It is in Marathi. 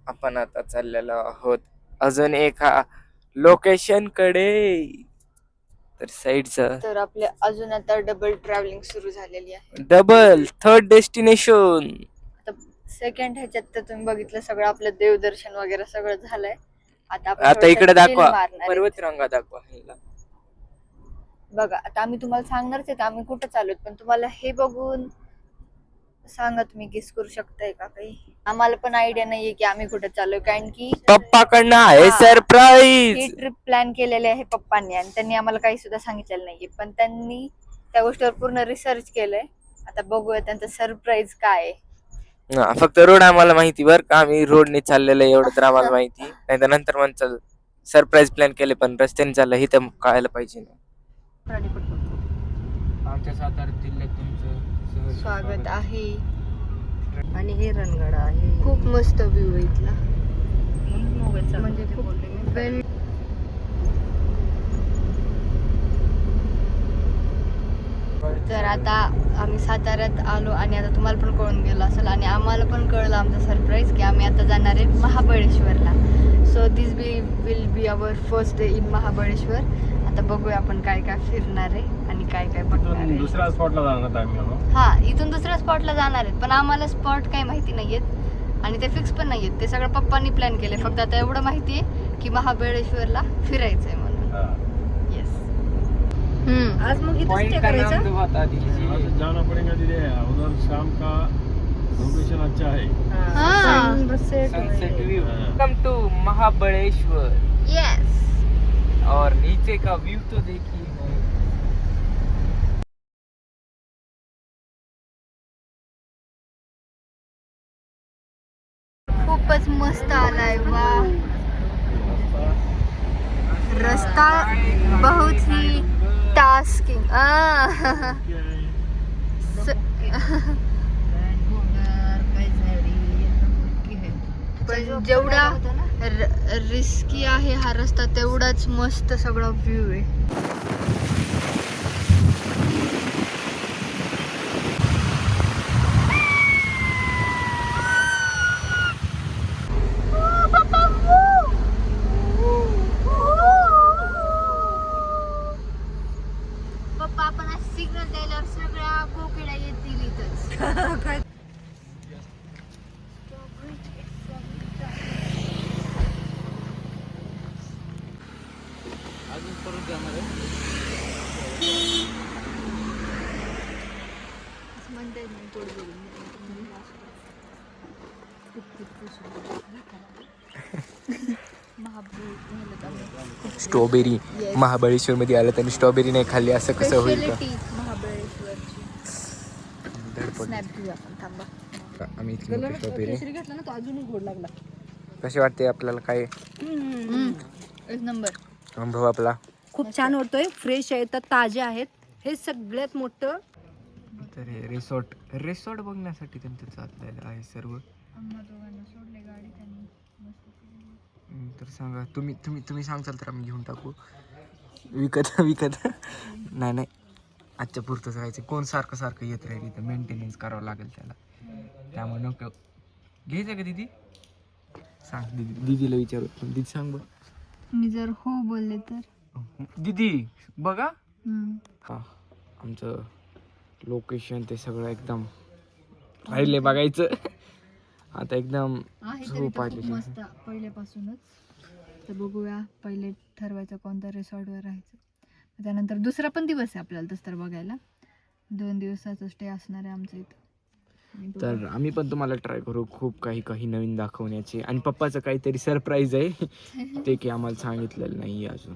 आपण आता चाललेलो आहोत अजून एका लोकेशन कडे. तर साईडचं तर आपल्या अजून आता डबल ट्रॅव्हलिंग सुरू झालेली आहे. Double third destination. आता सेकंड ह्याच्यात तर तुम्ही बघितलं सगळं आपलं देवदर्शन वगैरे सगळं झालंय. आता आपण आता थोडंसं इकडे chill दाखवा, मारणार आहेत. पर्वत रांगा दाखवा. बघा आता आम्ही तुम्हाला सांगणारच आहे आम्ही कुठं चालू पण तुम्हाला हे बघून सांगा, तुम्ही गेस करू शकताय का काही? आम्हाला पण आयडिया नाहीये की आम्ही कुठे चाललोय, कारण की पप्पाकडनं आहे ही सरप्राईज. ट्रिप प्लॅन केलेली आहे पप्पांनी आणि त्यांनी आम्हाला काही सुद्धा सांगितलेलं नाहीये, पण त्यांनी त्या गोष्टीवर पूर्ण रिसर्च केलंय. आता बघूया त्यांचं सरप्राईज काय आहे. फक्त रोड आम्हाला माहिती बर का, आम्ही रोडने चाललेलो आहे एवढं तर आम्हाला माहिती. नाही तर नंतर मग सरप्राईज प्लॅन केले पण रस्त्याने चाललं हे तर कळायला पाहिजे ना. आमच्या सातारा जिल्ह्यात तुमचं स्वागत आहे आणि हे रणगाडा आहे. खूप मस्त व्ह्यू आहे इथला. म्हणजे खूप वेल तर आता आम्ही साताऱ्यात आलो आणि आता तुम्हाला पण कळून गेलं असेल आणि आम्हाला पण कळलं आमचं सरप्राईज की आम्ही आता जाणार आहे महाबळेश्वरला. So this will be our first day in Mahabaleshwar. आता बघूया आपण काय काय फिरणार आहे आणि काय काय बघणार आहे. दुसऱ्या स्पॉटला जाणार आम्ही. हा, इथून दुसऱ्या स्पॉटला जाणार आहेत पण आम्हाला स्पॉट काही माहिती नाहीयेत आणि ते फिक्स पण नाहीयेत. ते सगळं पप्पांनी प्लॅन केलंय. फक्त आता एवढं माहिती आहे की महाबळेश्वरला फिरायचंय म्हणून. येस. आज मग इथं स्टे करायचं. जाना पड़ेगा दीदी, उधर शाम का लोकेशन अच्छा है. Sunset view. Welcome to Mahabaleshwar. Yes. और नीचे का व्यू तो देखिए. खूपच मस्त आलाय. वा, रस्ता बहुत ही टास्किंग. पण जेवढा रिस्की आहे हा रस्ता तेवढाच मस्त सगळं व्ह्यू आहे. पप्पा आपण सिग्नल द्यायला सगळ्या कोकिळा येतील इथंच. स्ट्रॉबेरी. महाबळेश्वर मध्ये आलं त्यांनी स्ट्रॉबेरी नाही खाल्ली असं कसं होईल का? स्नॅप घेऊ आपण, थांबा. आम्ही इथली स्ट्रॉबेरी घेतला ना तो अजूनही गोड लागला. कशी वाटते आपल्याला? काय एक नंबर अनुभव आपला? खूप छान होतोय. फ्रेश आहेत, ताजे आहेत. हे सगळ्यात मोठं. तर रिसॉर्ट बघण्यासाठी त्यांचं चाललेलं आहे सर्व. सोडले गाडी त्यांनी. तर सांगा तुम्ही सांगचाल तर आम्ही घेऊन टाकू. विकत नाही आजच्या पुरतं जायचं. कोण सारखं येत राहील इथं, मेंटेनन्स करावं लागेल त्याला. त्यामुळे नको. घ्यायचं का दीदी? सांग दीदीला विचारू. दीदी सांग बघ. मी जर हो बोलले तर दीदी बघा. हा, आमचं लोकेशन ते सगळं एकदम राहिले बघायचं. आता एकदम झोप आली मस्त पहिल्यापासूनच. तर बघूया, पहिले ठरवायचं कोणत्या रिसॉर्टवर राहायचं. त्यानंतर दुसरा पण दिवस आहे आपल्याला तसं तर बघायला. 2 दिवसाचा स्टे असणार आहे आमचं इथं. तर आम्ही पण तुम्हाला ट्राय करू खूप काही नवीन दाखवण्याचे. आणि पप्पाचं काहीतरी सरप्राईज आहे ते की आम्हाला सांगितलेलं नाही अजून.